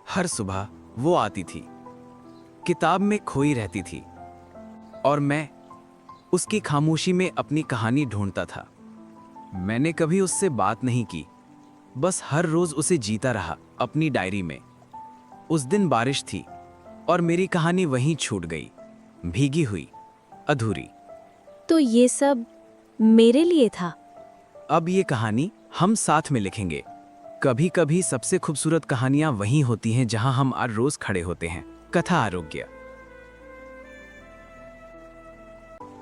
हर सुबह वो आती थी, किताब में खोई रहती थी और मैं उसकी खामोशी में अपनी कहानी ढूंढता था। मैंने कभी उससे बात नहीं की, बस हर रोज उसे जीता रहा अपनी डायरी में। उस दिन बारिश थी और मेरी कहानी वहीं छूट गई, भीगी हुई, अधूरी। तो ये सब मेरे लिए था। अब ये कहानी हम साथ में लिखेंगे। कभी कभी सबसे खूबसूरत कहानियां वहीं होती हैं जहां हम हर रोज खड़े होते हैं। कथा आरोग्य।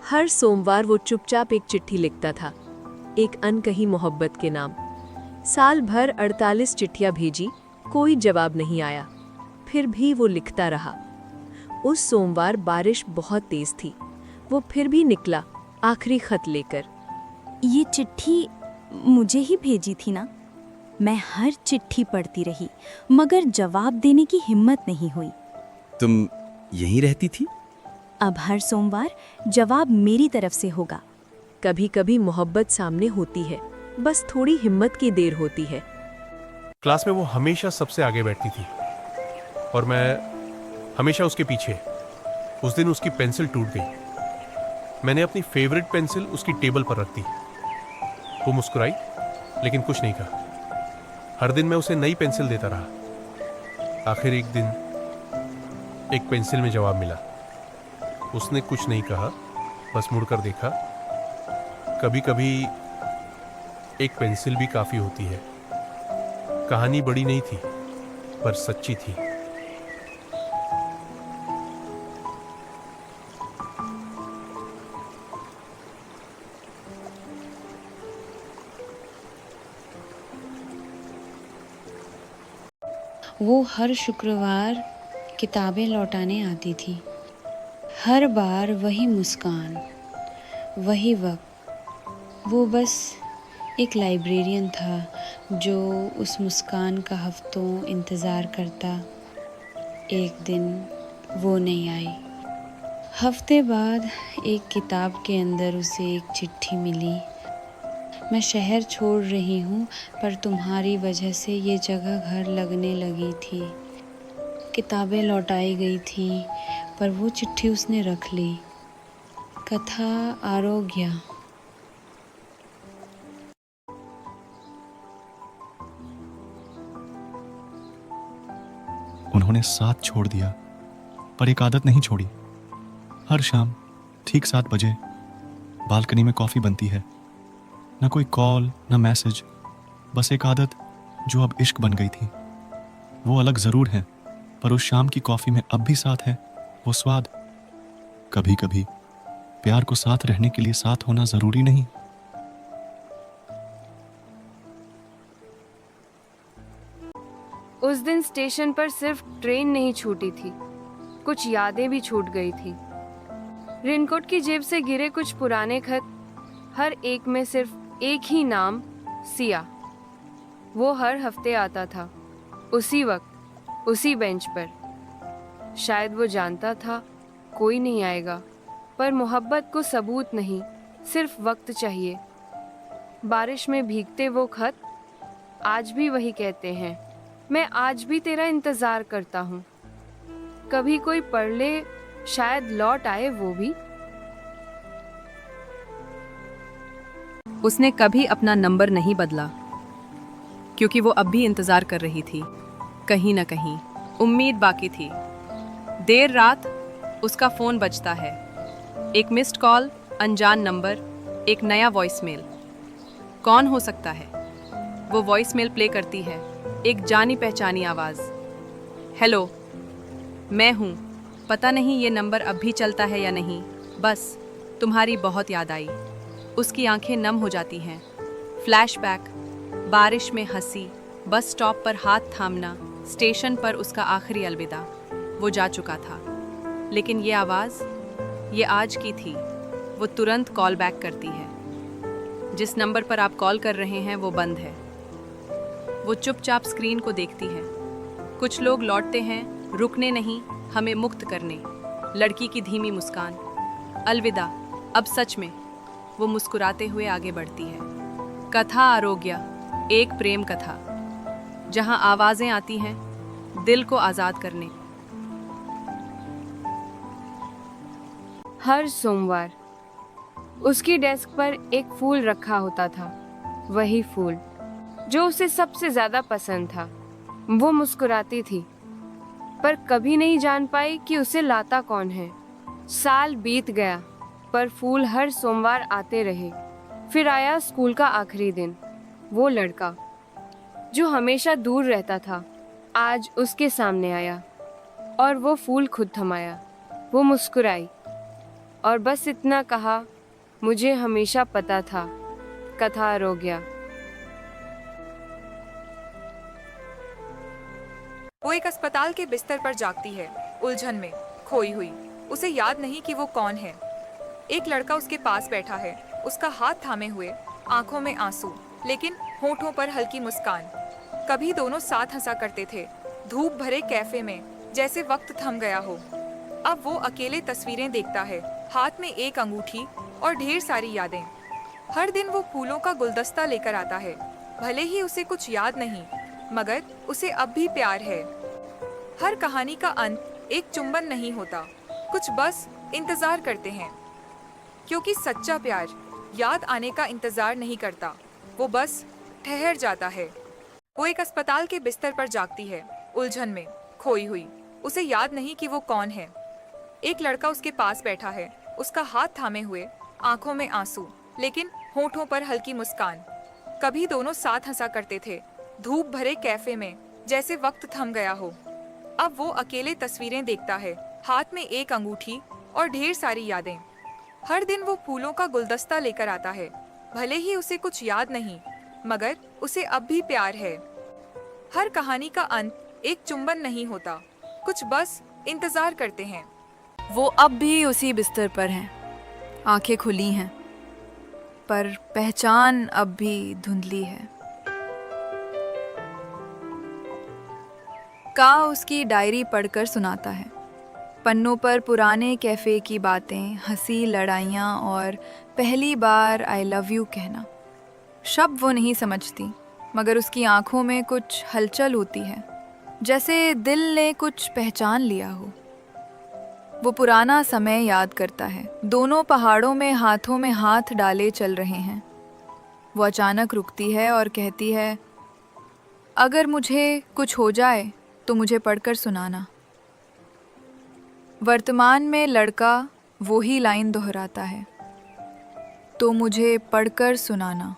हर सोमवार वो चुपचाप एक चिट्ठी लिखता था, एक अनकही मोहब्बत के नाम। साल भर 48 चिट्ठियां भेजी, कोई जवाब नहीं आया। फिर भी वो लिखता रहा। उस सोमवार बारिश बहुत तेज थी। वो फिर भी निकला, आखिरी खत लेकर। ये चिट्ठी मुझे ही भेजी थी ना? मैं हर चिट्ठी पढ़ती रही, मगर जवाब देने की हिम्मत नहीं हुई। तुम यहीं रहती थी? अब हर सोमवार जवाब मेरी तरफ से होगा। कभी कभी मोहब्बत सामने होती है, बस थोड़ी हिम्मत की देर होती है। क्लास में वो हमेशा सबसे आगे बैठती थी और मैं हमेशा उसके पीछे। उस दिन उसकी पेंसिल टूट गई। मैंने अपनी फेवरेट पेंसिल उसकी टेबल पर रख दी। वो मुस्कुराई लेकिन कुछ नहीं कहा। हर दिन मैं उसे नई पेंसिल देता रहा। आखिर एक दिन एक पेंसिल में जवाब मिला। उसने कुछ नहीं कहा, बस मुड़कर देखा। कभी कभी एक पेंसिल भी काफी होती है। कहानी बड़ी नहीं थी, पर सच्ची थी। वो हर शुक्रवार किताबें लौटाने आती थी। हर बार वही मुस्कान, वही वक्त। वो बस एक लाइब्रेरियन था जो उस मुस्कान का हफ्तों इंतज़ार करता। एक दिन वो नहीं आई। हफ्ते बाद एक किताब के अंदर उसे एक चिट्ठी मिली। मैं शहर छोड़ रही हूँ, पर तुम्हारी वजह से ये जगह घर लगने लगी थी। किताबें लौटाई गई थी, पर वो चिट्ठी उसने रख ली। कथा आरोग्य। उन्होंने साथ छोड़ दिया, पर एक आदत नहीं छोड़ी। हर शाम ठीक 7 बजे बालकनी में कॉफ़ी बनती है। न कोई कॉल, न मैसेज, बस एक आदत जो अब इश्क बन गई थी। वो अलग ज़रूर है, पर उस शाम की कॉफ़ी में अब भी साथ है वो स्वाद। कभी कभी प्यार को साथ रहने के लिए साथ होना ज़रूरी नहीं। उस दिन स्टेशन पर सिर्फ ट्रेन नहीं छूटी थी, कुछ यादें भी छूट गई थी। रेनकोट की जेब से गिरे कुछ पुराने खत, हर एक में सिर्फ एक ही नाम, सिया। वो हर हफ्ते आता था, उसी वक्त, उसी बेंच पर। शायद वो जानता था कोई नहीं आएगा, पर मोहब्बत को सबूत नहीं, सिर्फ वक्त चाहिए। बारिश में भीगते वो खत आज भी वही कहते हैं, मैं आज भी तेरा इंतजार करता हूँ। कभी कोई पढ़ ले, शायद लौट आए वो भी। उसने कभी अपना नंबर नहीं बदला, क्योंकि वो अब भी इंतजार कर रही थी। कहीं न कहीं उम्मीद बाकी थी। देर रात उसका फोन बजता है। एक मिस्ड कॉल, अनजान नंबर, एक नया वॉइसमेल। कौन हो सकता है? वो वॉइसमेल प्ले करती है, एक जानी पहचानी आवाज़। हेलो, मैं हूँ। पता नहीं ये नंबर अब भी चलता है या नहीं। बस तुम्हारी बहुत याद आई। उसकी आंखें नम हो जाती हैं। फ्लैशबैक, बारिश में हंसी, बस स्टॉप पर हाथ थामना, स्टेशन पर उसका आखिरी अलविदा। वो जा चुका था, लेकिन ये आवाज़, ये आज की थी। वो तुरंत कॉल बैक करती है। जिस नंबर पर आप कॉल कर रहे हैं वो बंद है। वो चुपचाप स्क्रीन को देखती है। कुछ लोग लौटते हैं, रुकने नहीं, हमें मुक्त करने। लड़की की धीमी मुस्कान, अलविदा, अब सच में। वो मुस्कुराते हुए आगे बढ़ती है। कथा आरोग्य, एक प्रेम कथा, जहां आवाज़ें आती हैं, दिल को आज़ाद करने। हर सोमवार उसकी डेस्क पर एक फूल रखा होता था, वही फूल जो उसे सबसे ज्यादा पसंद था। वो मुस्कुराती थी, पर कभी नहीं जान पाई कि उसे लाता कौन है। साल बीत गया, पर फूल हर सोमवार आते रहे। फिर आया स्कूल का आखिरी दिन। वो लड़का जो हमेशा दूर रहता था, आज उसके सामने आया और वो फूल खुद थमाया। वो मुस्कुराई और बस इतना कहा, मुझे हमेशा पता था। कथा रो गया। वो एक अस्पताल के बिस्तर पर जागती है, उलझन में खोई हुई। उसे याद नहीं कि वो कौन है। एक लड़का उसके पास बैठा है, उसका हाथ थामे हुए, आंखों में आंसू, लेकिन होठों पर हल्की मुस्कान। कभी दोनों साथ हंसा करते थे, धूप भरे कैफे में, जैसे वक्त थम गया हो। अब वो अकेले तस्वीरें देखता है, हाथ में एक अंगूठी और ढेर सारी यादें। हर दिन वो फूलों का गुलदस्ता लेकर आता है। भले ही उसे कुछ याद नहीं, मगर उसे अब भी प्यार है। हर कहानी का अंत एक चुंबन नहीं होता, कुछ बस इंतजार करते हैं, क्योंकि सच्चा प्यार याद आने का इंतजार नहीं करता, वो बस ठहर जाता है। वो एक अस्पताल के बिस्तर पर जागती है, उलझन में खोई हुई। उसे याद नहीं कि वो कौन है। एक लड़का उसके पास बैठा है, उसका हाथ थामे हुए, आंखों में आंसू, लेकिन होठों पर हल्की मुस्कान। कभी दोनों साथ हंसा करते थे, धूप भरे कैफे में, जैसे वक्त थम गया हो। अब वो अकेले तस्वीरें देखता है, हाथ में एक अंगूठी और ढेर सारी यादें। हर दिन वो फूलों का गुलदस्ता लेकर आता है। भले ही उसे कुछ याद नहीं, मगर उसे अब भी प्यार है। हर कहानी का अंत एक चुंबन नहीं होता, कुछ बस इंतजार करते हैं। वो अब भी उसी बिस्तर पर हैं, आंखें खुली हैं, पर पहचान अब भी धुंधली है। का उसकी डायरी पढ़कर सुनाता है, पन्नों पर पुराने कैफे की बातें, हंसी, लड़ाइयाँ और पहली बार आई लव यू कहना। शब्द वो नहीं समझती, मगर उसकी आंखों में कुछ हलचल होती है, जैसे दिल ने कुछ पहचान लिया हो। वो पुराना समय याद करता है, दोनों पहाड़ों में हाथों में हाथ डाले चल रहे हैं। वो अचानक रुकती है और कहती है, अगर मुझे कुछ हो जाए तो मुझे पढ़कर सुनाना। वर्तमान में लड़का वही लाइन दोहराता है, तो मुझे पढ़कर सुनाना।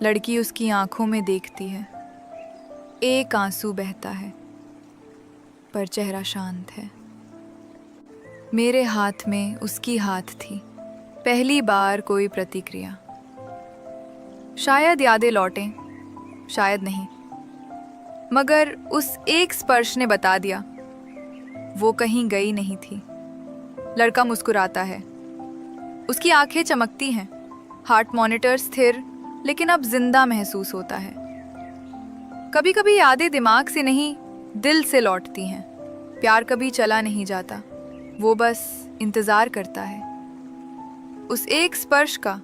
लड़की उसकी आंखों में देखती है, एक आंसू बहता है, पर चेहरा शांत है। मेरे हाथ में उसकी हाथ थी, पहली बार कोई प्रतिक्रिया। शायद यादें लौटें, शायद नहीं, मगर उस एक स्पर्श ने बता दिया वो कहीं गई नहीं थी। लड़का मुस्कुराता है, उसकी आंखें चमकती हैं, हार्ट मॉनिटर स्थिर लेकिन अब जिंदा महसूस होता है। कभी कभी यादें दिमाग से नहीं, दिल से लौटती हैं। प्यार कभी चला नहीं जाता, वो बस इंतजार करता है उस एक स्पर्श का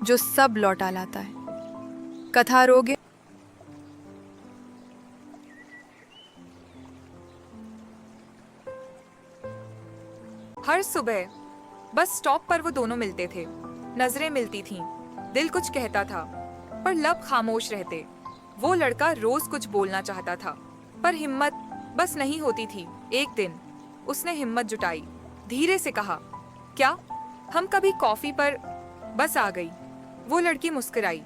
जो सब लौटा लाता है। कथा रोगे। हर सुबह बस स्टॉप पर वो दोनों मिलते थे। नजरें मिलती थीं, दिल कुछ कहता था, पर लब खामोश रहते। वो लड़का रोज कुछ बोलना चाहता था, पर हिम्मत बस नहीं होती थी। एक दिन उसने हिम्मत जुटाई, धीरे से कहा, क्या हम कभी कॉफी पर? बस आ गई। वो लड़की मुस्कुराई,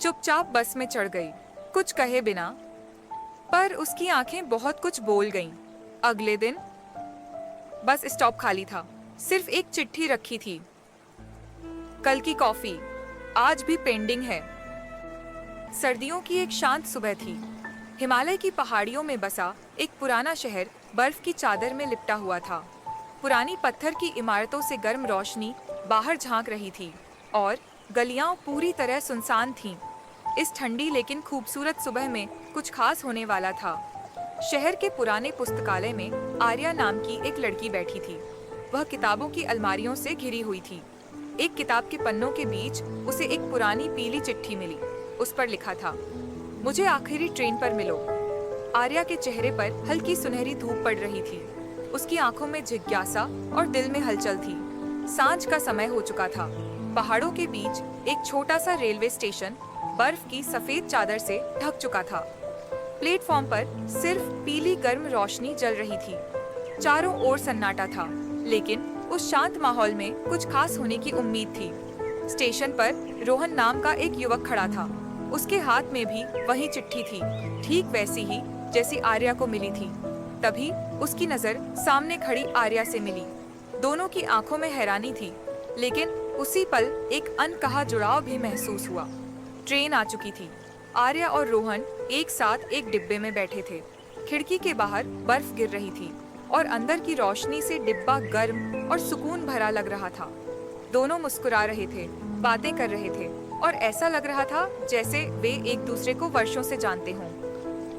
चुपचाप बस में चढ़ गई, कुछ कहे बिना, पर उसकी आंखें बहुत कुछ बोल गईं। अगले दिन बस स्टॉप खाली था, सिर्फ एक चिट्ठी रखी थी, कल की कॉफी आज भी पेंडिंग है। सर्दियों की एक शांत सुबह थी। हिमालय की पहाड़ियों में बसा एक पुराना शहर बर्फ की चादर में लिपटा हुआ था। पुरानी पत्थर की इमारतों से गर्म रोशनी बाहर झांक रही थी और गलियां पूरी तरह सुनसान थीं। इस ठंडी लेकिन खूबसूरत सुबह में कुछ खास होने वाला था। शहर के पुराने पुस्तकालय में आर्या नाम की एक लड़की बैठी थी। वह किताबों की अलमारियों से घिरी हुई थी। एक किताब के पन्नों के बीच उसे एक पुरानी पीली चिट्ठी मिली। उस पर लिखा था, मुझे आखिरी ट्रेन पर मिलो। आर्या के चेहरे पर हल्की सुनहरी धूप पड़ रही थी। उसकी आंखों में जिज्ञासा और दिल में हलचल थी। सांझ का समय हो चुका था। पहाड़ों के बीच एक छोटा सा रेलवे स्टेशन बर्फ की सफेद चादर से ढक चुका था। प्लेटफॉर्म पर सिर्फ पीली गर्म रोशनी जल रही थी। चारों ओर सन्नाटा था, लेकिन उस शांत माहौल में कुछ खास होने की उम्मीद थी। स्टेशन पर रोहन नाम का एक युवक खड़ा था। उसके हाथ में भी वही चिट्ठी थी, ठीक वैसी ही जैसी आर्या को मिली थी। तभी उसकी नजर सामने खड़ी आर्या से मिली। दोनों की आंखों में हैरानी थी, लेकिन उसी पल एक अनकहा जुड़ाव भी महसूस हुआ। ट्रेन आ चुकी थी। आर्या और रोहन एक साथ एक डिब्बे में बैठे थे। खिड़की के बाहर बर्फ गिर रही थी और अंदर की रोशनी से डिब्बा गर्म और सुकून भरा लग रहा था। दोनों मुस्कुरा रहे थे, बातें कर रहे थे और ऐसा लग रहा था जैसे वे एक दूसरे को वर्षों से जानते हों।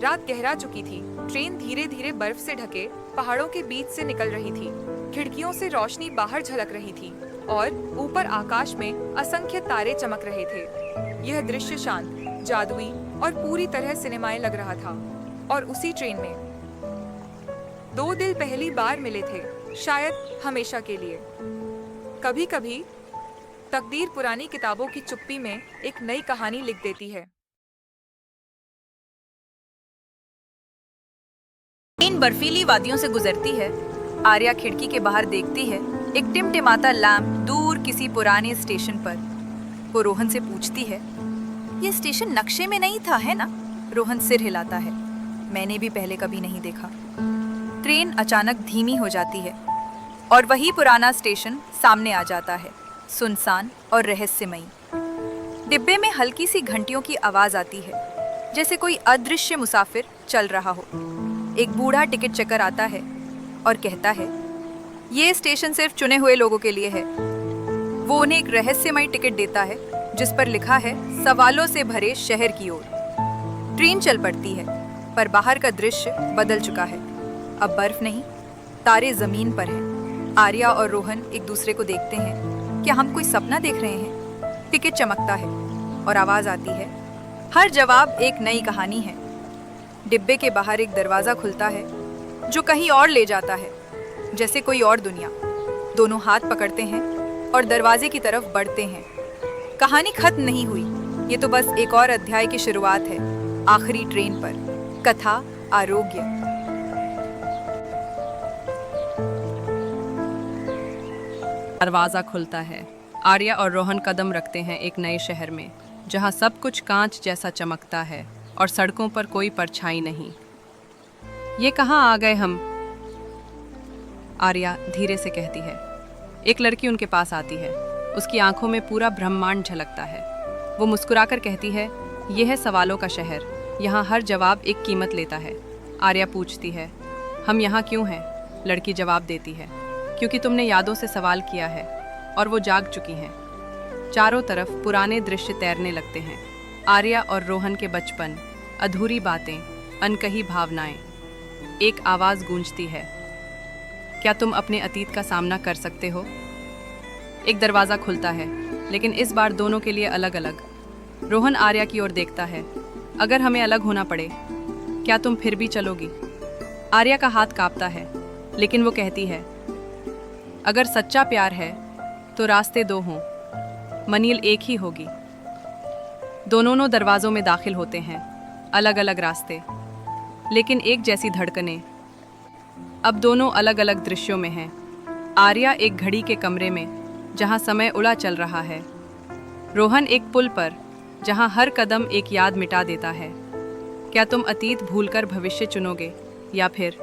रात गहरा चुकी थी। ट्रेन धीरे धीरे बर्फ से ढके पहाड़ों के बीच से निकल रही थी। खिड़कियों से रोशनी बाहर झलक रही थी और ऊपर आकाश में असंख्य तारे चमक रहे थे। यह दृश्य शांत, जादुई और पूरी तरह सिनेमाई लग रहा था। और उसी ट्रेन में दो दिल पहली बार मिले थे, शायद हमेशा के लिए। कभी कभी तकदीर पुरानी किताबों की चुप्पी में एक नई कहानी लिख देती है। इन बर्फीली वादियों से गुजरती है। आर्या खिड़की के बाहर देखती है एक टिमटिमाता लैंप दूर किसी पुराने स्टेशन पर। वो रोहन से पूछती है, ये स्टेशन नक्शे में नहीं था, है ना? रोहन सिर हिलाता है, मैंने भी पहले कभी नहीं देखा। ट्रेन अचानक धीमी हो जाती है और वही पुराना स्टेशन सामने आ जाता है, सुनसान और रहस्यमयी। डिब्बे में हल्की सी घंटियों की आवाज आती है, जैसे कोई अदृश्य मुसाफिर चल रहा हो। एक बूढ़ा टिकट चेकर आता है और कहता है, ये स्टेशन सिर्फ चुने हुए लोगों के लिए है। वो उन्हें एक रहस्यमय टिकट देता है जिस पर लिखा है, सवालों से भरे शहर की ओर। ट्रेन चल पड़ती है, पर बाहर का दृश्य बदल चुका है। अब बर्फ नहीं, तारे जमीन पर हैं। आर्या और रोहन एक दूसरे को देखते हैं। क्या हम कोई सपना देख रहे हैं? टिकट चमकता है और आवाज आती है, हर जवाब एक नई कहानी है। डिब्बे के बाहर एक दरवाजा खुलता है जो कहीं और ले जाता है, जैसे कोई और दुनिया। दोनों हाथ पकड़ते हैं और दरवाजे की तरफ बढ़ते हैं। कहानी खत्म नहीं हुई, ये तो बस एक और अध्याय की शुरुआत है। आखिरी ट्रेन पर कथा आरोग्य। दरवाजा खुलता है। आर्या और रोहन कदम रखते हैं एक नए शहर में, जहां सब कुछ कांच जैसा चमकता है और सड़कों पर कोई परछाई नहीं। ये कहाँ आ गए हम? आर्या धीरे से कहती है। एक लड़की उनके पास आती है। उसकी आंखों में पूरा ब्रह्मांड झलकता है। वो मुस्कुराकर कहती है, यह है सवालों का शहर, यहाँ हर जवाब एक कीमत लेता है। आर्या पूछती है, हम यहाँ क्यों हैं? लड़की जवाब देती है, क्योंकि तुमने यादों से सवाल किया है और वो जाग चुकी हैं। चारों तरफ पुराने दृश्य तैरने लगते हैं। आर्या और रोहन के बचपन, अधूरी बातें, अनकही भावनाएं। एक आवाज़ गूंजती है, क्या तुम अपने अतीत का सामना कर सकते हो? एक दरवाज़ा खुलता है, लेकिन इस बार दोनों के लिए अलग अलग। रोहन आर्या की ओर देखता है, अगर हमें अलग होना पड़े, क्या तुम फिर भी चलोगी? आर्या का हाथ कांपता है, लेकिन वो कहती है, अगर सच्चा प्यार है तो रास्ते दो हों, मनील एक ही होगी। दोनों दरवाज़ों में दाखिल होते हैं, अलग अलग रास्ते, लेकिन एक जैसी धड़कनें। अब दोनों अलग अलग दृश्यों में हैं। आर्या एक घड़ी के कमरे में, जहां समय उड़ा चल रहा है। रोहन एक पुल पर, जहां हर कदम एक याद मिटा देता है। क्या तुम अतीत भूलकर भविष्य चुनोगे, या फिर?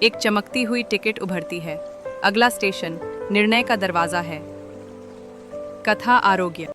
एक चमकती हुई टिकट उभरती है। अगला स्टेशन निर्णय का दरवाज़ा है। कथा आरोग्य।